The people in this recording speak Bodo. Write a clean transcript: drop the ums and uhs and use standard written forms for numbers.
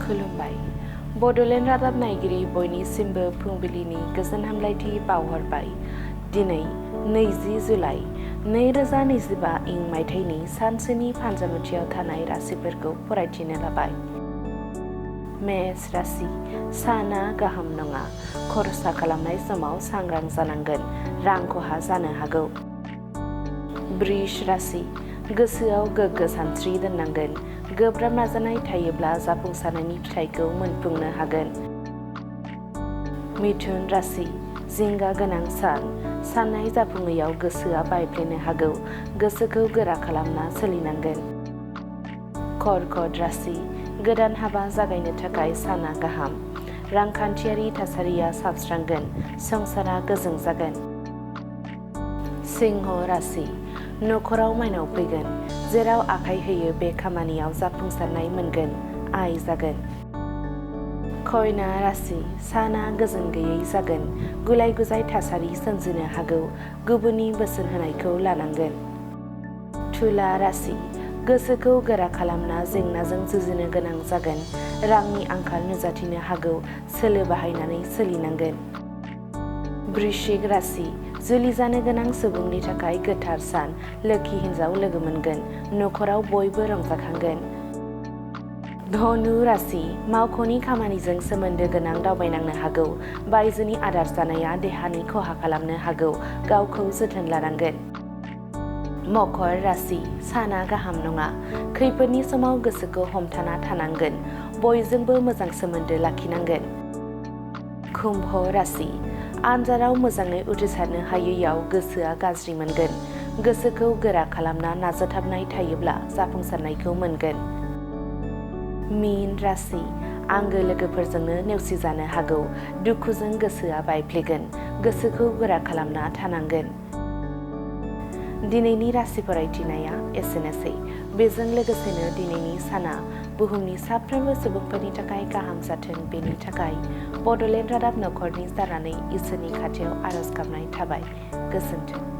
खुलुमबाय। बड'लेण्ड रादाब नायगिरि बयनिसिमबो फुंबिलिनि गोजोन हामलायथि बावहरबाय। दिनै 20 जुलाइ 2025 मायथाइनि सानसेनि फान्जामुथियाव थानाय राशिफोरखौ फरायथिनो लाबाय। मेष राशि, साना गाहाम नङा। खरसा खालामनाय समाव सांग्रां जानांगोन, रां खहा जानो हागौ। वृष राशि, गोसोआव गोग्गो सानस्रि दोननांगोन। गोब्राब नाजानाय थायोब्ला जाफुंसारनायनि फिथाइखौ मोनफुंनो हागोन। मिथुन राशि, जिंगा गोनां सान। साननाय जाफुङैयाव गोसोआ बायफ्लेनो हागौ। गोसोखौ गोरा खालामना सोलिनांगोन। कर्कट राशि, गोदान हाबा जागायनो थाखाय साना गाहाम। रांखान्थियारि थासारिया साबस्रांगोन, संसारा गोजों जागोन। सिंह राशि, नखराव माइनाव फैगोन। जेराव आखाइ होयो बे खामानियाव जाफुंसारनाय मोनगोन, आय जागोन। कन्या राशि, साना गोजोन गैयै जागोन। गुलाय गुजाय थासारि सोमजिनो हागौ। गुबुननि बोसोन होनायखौ लानांगोन। तुला राशि, गोसोखौ गोरा खालामना जेंनाजों जुजिनो गोनां जागोन। रांनि आंखाल नुजाथिनो हागौ। सोलो बाहायनानै सोलिनांगोन। वृश्चिक राशि, जुलि जानो गोनां सुबुंनि थाखाय गोथार सान। लोखि हिन्जाव लोगो मोनगोन। नखराव बयबो रंजाखांगोन। धनु राशि, मावख'नि खामानिजों सोमोन्दो गोनां दावबायनांनो हागौ। बायजोनि आदार जानाया देहानि खहा खालामनो हागौ। गावखौ जोथोन लानांगोन। मकर राशि, साना गाहाम नङा। खैफोदनि समाव गोसोखौ हमथाना थानांगोन। बयजोंबो मोजां सोमोन्दो लाखिनांगोन। कुम्भ राशि, आनजादाव मोजाङै उथ्रिसारनो हायैयाव गोसोआ गाज्रि मोनगोन। गोसोखौ गोरा खालामना नाजाथाबनाय थायोब्ला जाफुंसारनायखौ मोनगोन। मीन राशि, आंगो लोगोफोरजोंनो नेवसिजानो हागौ। दुखुजों गोसोआ बायफ्लेगोन। गोसोखौ गोरा खालामना थानांगोन। दिनैनि राशि फरायथिनाया एसेनोसै। बेजों लोगोसेनो दिनैनि साना बुहुमनि साफ्रोमबो सुबुंफोरनि थाखाय गाहाम जाथों, बेनि थाखाय बड'लेण्ड रादाब नखरनि जानानै इसोरनि खाथियाव आरज गाबनाय थाबाय। गोजोन्थों।